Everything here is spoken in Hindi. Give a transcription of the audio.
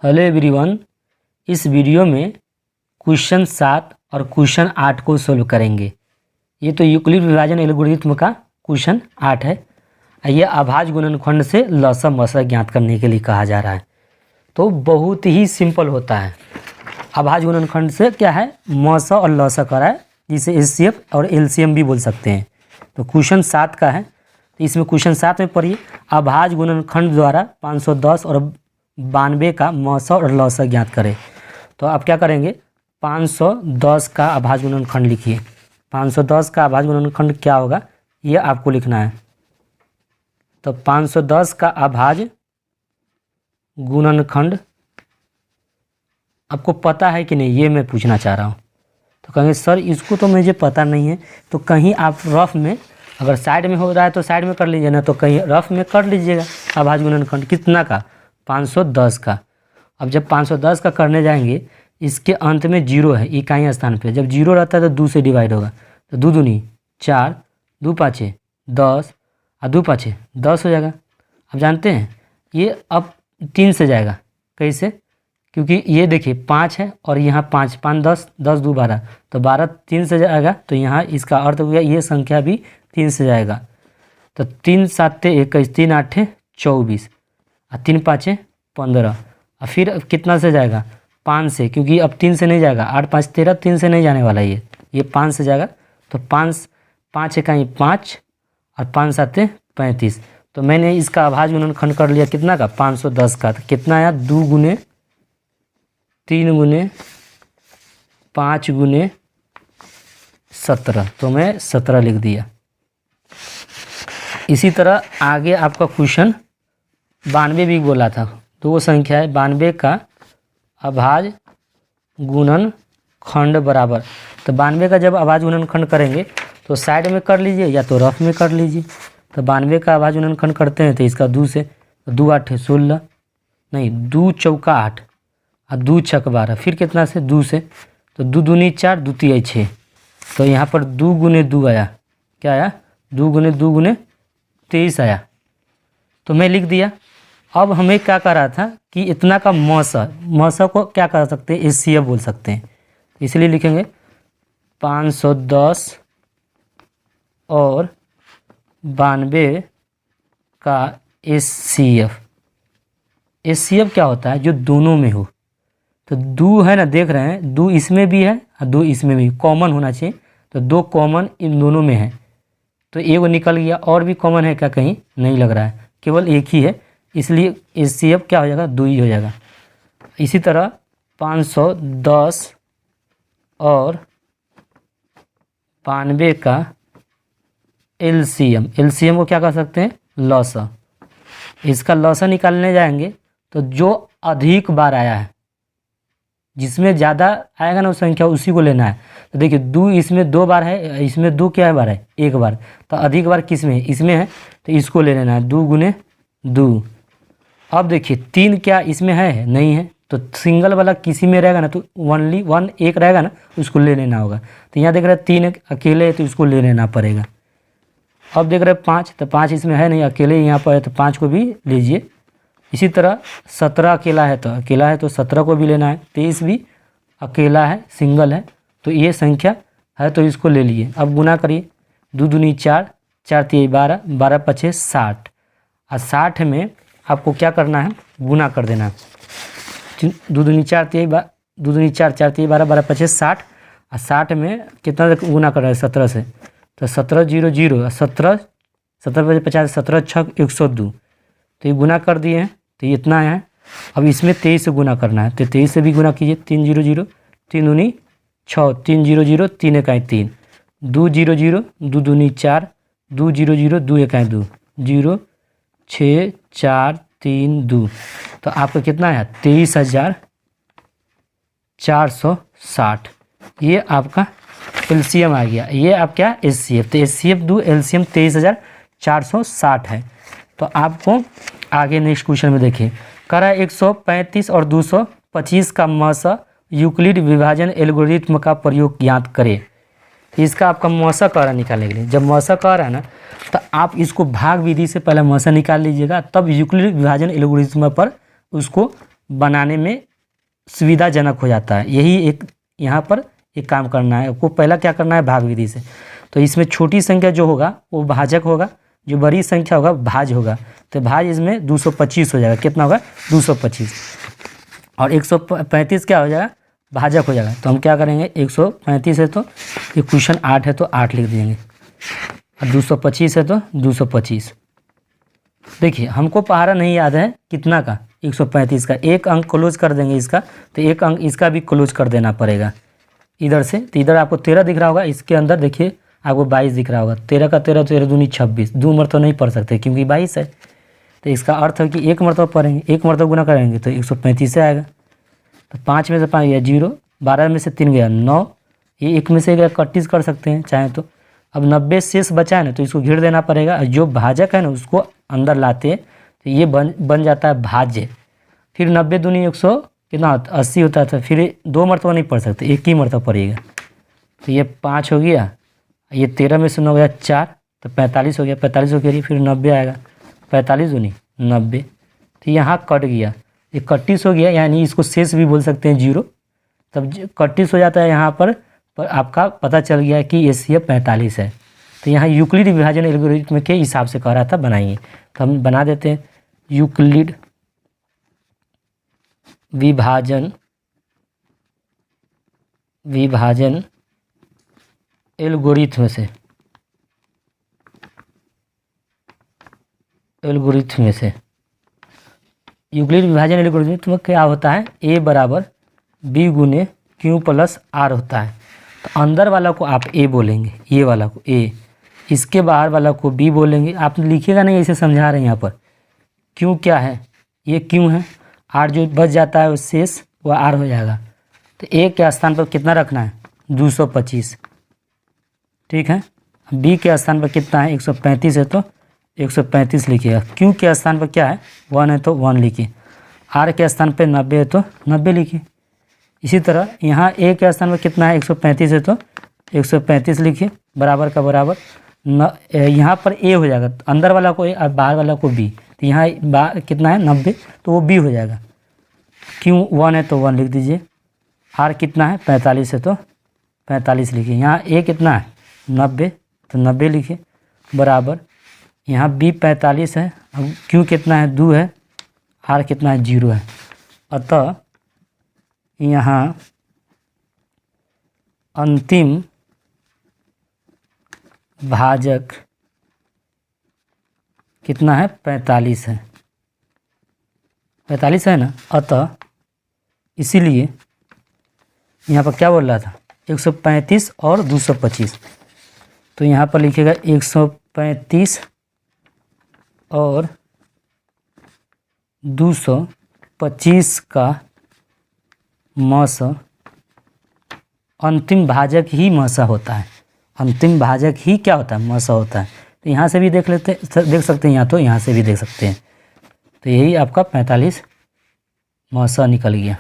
हेलो एवरीवन, इस वीडियो में क्वेश्चन 7 और क्वेश्चन 8 को सोल्व करेंगे। ये तो यूक्लिड विभाजन एल्गोरिथ्म का क्वेश्चन 8 है। ये अभाज्य गुणनखंड से लसम मसा ज्ञात करने के लिए कहा जा रहा है। तो बहुत ही सिंपल होता है। अभाज्य गुणनखंड से क्या है, मसा और लसा करा है, जिसे एचसीएफ और एलसीएम भी बोल सकते हैं। तो क्वेश्चन 7 का है। तो इसमें क्वेश्चन 7 में पढ़िए, अभाज्य गुणनखंड द्वारा 510 और 92 का मसा और लसा ज्ञात करें। तो आप क्या करेंगे, 510 का अभाज्य गुणनखंड लिखिए। 510 का अभाज्य गुणनखंड क्या होगा, ये आपको लिखना है। तो 510 का अभाज्य गुणनखंड आपको पता है कि नहीं, ये मैं पूछना चाह रहा हूँ। तो कहेंगे सर इसको तो मुझे पता नहीं है। तो कहीं आप रफ में, अगर साइड में हो रहा है तो साइड में कर लीजिए, ना तो कहीं रफ में कर लीजिएगा। अभाज्य गुणनखंड कितना का, 510 का। अब जब 510 का करने जाएंगे, इसके अंत में 0 है इकाई स्थान पे। जब 0 रहता है तो 2 से डिवाइड होगा। तो 2 दूनी 4, 2 पाँचे 10 और 2 पाँचे 10 हो जाएगा। अब जानते हैं ये अब 3 से जाएगा। कैसे, क्योंकि ये देखिए 5 है और यहाँ 5, 5 10, 10 2 12, तो 12 3 से जाएगा। तो यहाँ इसका अर्थ हो गया ये संख्या भी 3 से जाएगा। तो 3 7 21, 3 8 24 और 3 5 15। और फिर कितना से जाएगा, 5 से, क्योंकि अब 3 से नहीं जाएगा। 8 5 13, 3 से नहीं जाने वाला ये 5 से जाएगा। तो 5 5 इकाई 5 और 5 7 35। तो मैंने इसका अभाज्य गुणनखंड कर लिया कितना का, 510 का। तो कितना आया, 2 गुने 3 गुने 5 गुने 17। तो मैं 17 लिख दिया। इसी तरह आगे आपका क्वेश्चन 92 भी बोला था। दो संख्या है, 92 का अभाज्य गुणनखंड बराबर। तो 92 का जब अभाज्य गुणनखंड करेंगे तो साइड में कर लीजिए या तो रफ में कर लीजिए। तो 92 का अभाज्य गुणनखंड करते हैं तो इसका 2 से, तो 2 8 16, नहीं 2 चौका 8 और 2 छक 12। फिर कितना से, 2 से, तो 2 दूनी 4, 2 तिया 6। तो यहाँ पर 2 गुने 2 आया, क्या आया, 2 गुने 2 गुने 23 आया। तो मैं लिख दिया। अब हमें क्या कर रहा था कि इतना का मसा को क्या कर सकते हैं, एचसीएफ बोल सकते हैं। इसलिए लिखेंगे 510 और 92 का एचसीएफ। एचसीएफ क्या होता है, जो दोनों में हो। तो 2 है ना, देख रहे हैं 2 इसमें भी है और 2 इसमें भी, कॉमन होना चाहिए। तो 2 कॉमन इन दोनों में है। तो एक निकल गया। और भी कॉमन है क्या, कहीं नहीं लग रहा है, केवल एक ही है। इसलिए एचसीएफ क्या हो जाएगा, 2 ही हो जाएगा। इसी तरह 510 और 92 का एलसीएम। एलसीएम को क्या कर सकते हैं, लसा। इसका लसा निकालने जाएंगे तो जो अधिक बार आया है, जिसमें ज़्यादा आएगा ना उस संख्या, उसी को लेना है। तो देखिए 2 इसमें 2 बार है, इसमें 2 क्या है बार है, 1 बार। तो अधिक बार किस में है, इसमें है, तो इसको ले लेना है, 2 गुने 2। अब देखिए 3 क्या इसमें है, नहीं है। तो सिंगल वाला किसी में रहेगा ना, तो ओनली 1 एक रहेगा ना, उसको ले लेना होगा। तो यहाँ देख रहे हैं 3 अकेले है, तो इसको ले लेना पड़ेगा। अब देख रहे हैं 5, तो 5 इसमें है नहीं, अकेले यहाँ पर है, तो 5 को भी लीजिए। इसी तरह 17 अकेला है, तो अकेला है तो 17 को भी लेना है। 23 भी अकेला है, सिंगल है, तो ये संख्या है, तो इसको ले लिए। अब गुना करिए, 2 दूनी 4, 4 तिया 12, 12 पछे 60। और 60 में आपको क्या करना है, गुना कर देना है। 2 दूनी 4 तिया 2 दूनी 4, 4 तिया 12, 12 पछे 60। और 60 में कितना गुना कर रहा है, 17 से। तो 17 0 0, 17 17 पचे 50, 17 छक 102। तो ये गुना कर दिए हैं, तो ये इतना है। अब इसमें 23 से गुना करना है, तो 23 से भी गुना कीजिए। 3 0 0, 3 दूनी 6, 3 0 0, 3 इकाई 3, 2 0 0, 2 दूनी 4, 2 0 0, 2 इकाई 2, 0 6 4 3 2। तो आपका कितना है, 23,460। ये आपका एलसीएम आ गया। ये आप क्या, एचसीएफ। तो एचसीएफ 2, एलसीएम 23,460 है। तो आपको आगे नेक्स्ट क्वेश्चन में देखिए, करा 135 और 225 का मसा यूक्लिड विभाजन एल्गोरिथ्म का प्रयोग ज्ञात करें। इसका आपका मसा कह रहा निकालने के लिए। जब मसा कह रहा है ना, तो आप इसको भाग विधि से पहले मसा निकाल लीजिएगा, तब यूक्लिड विभाजन एल्गोरिथ्म पर उसको बनाने में सुविधाजनक हो जाता है। यही एक यहाँ पर एक काम करना है आपको। पहला क्या करना है, भाग विधि से। तो इसमें छोटी संख्या जो होगा वो भाजक होगा, जो बड़ी संख्या होगा भाज होगा। तो भाज इसमें 225 हो जाएगा। कितना होगा, 225। और 135 क्या हो जाएगा, भाजक हो जाएगा। तो हम क्या करेंगे, 135 है तो ये क्वेश्चन 8 है तो 8 लिख देंगे, और 225 है तो 225। देखिए हमको पहाड़ा नहीं याद है कितना का, 135 का। एक अंक क्लोज कर देंगे इसका, तो एक अंक इसका भी क्लोज कर देना पड़ेगा इधर से। तो इधर आपको 13 दिख रहा होगा, इसके अंदर देखिए आपको 22 दिख रहा होगा। 13 का 13, 13 दूनी 26, 2 मरतबा नहीं पढ़ सकते क्योंकि 22 है। तो इसका अर्थ है कि एक मरतबा पढ़ेंगे, एक मरतबा गुना करेंगे तो 135 से आएगा। तो 5 में से 5 गया 0, 12 में से 3 गया 9, ये 1 में से गया 31 कर सकते हैं चाहे तो। अब 90 शेष बचा है ना, तो इसको घेर देना पड़ेगा। और जो भाजक है ना उसको अंदर लाते हैं तो ये बन जाता है भाज्य। फिर 90 दूनी 100 कितना 80 होता था। फिर 2 मरतबा नहीं पढ़ सकते, एक ही मरतबा पढ़िएगा। तो ये 5 हो गया, ये 13 में से 9 गया 4, तो 45 हो गया। 45 हो गया, फिर 90 आएगा, 45 दूनी 90। तो यहाँ कट गया, ये 31 हो गया, यानी इसको शेष भी बोल सकते हैं 0। तब 31 हो जाता है यहाँ पर आपका पता चल गया कि ये 45 है। तो यहाँ यूक्लिड विभाजन एल्गोरिथम के हिसाब से कह रहा था बनाइए, तो हम बना देते हैं। यूक्लिड विभाजन एल्गोरिथम से यूक्लिड विभाजन एल्गोरिथम क्या होता है, a बराबर b गुने q प्लस r होता है। तो अंदर वाला को आप a बोलेंगे, ये वाला को a, इसके बाहर वाला को b बोलेंगे। आप लिखिएगा नहीं, ऐसे समझा रहे हैं यहाँ पर। q क्या है, ये q है, r जो बच जाता है वो शेष वह r हो जाएगा। तो a के स्थान पर कितना रखना है, 225, ठीक है। b के स्थान पर कितना है, 135 है तो 135 लिखिएगा। q के स्थान पर क्या है, 1 है तो 1 लिखिए। r के स्थान पर 90 है तो 90 लिखिए। इसी तरह यहाँ a के स्थान पर कितना है, 135 है तो 135 लिखिए, बराबर का बराबर। यहाँ पर a हो जाएगा, तो अंदर वाला को a और बाहर वाला को b। तो यहाँ कितना है 90, तो वो b हो जाएगा। q 1 है तो 1 लिख दीजिए। r कितना है 45 है तो 45 लिखिए। यहाँ a कितना है 90, तो 90 लिखिए, बराबर। यहाँ b 45 है, अब q कितना है 2 है, r कितना है 0 है। अतः यहाँ अंतिम भाजक कितना है, 45 है, 45 है ना। अतः इसीलिए यहाँ पर क्या बोल रहा था, 135 और 225। तो यहाँ पर लिखिएगा 135 और 225 का मस अंतिम भाजक ही मसा होता है। अंतिम भाजक ही क्या होता है, मसा होता है। तो यहाँ से भी देख सकते हैं, या तो यहाँ से भी देख सकते हैं। तो यही आपका 45 मसा निकल गया।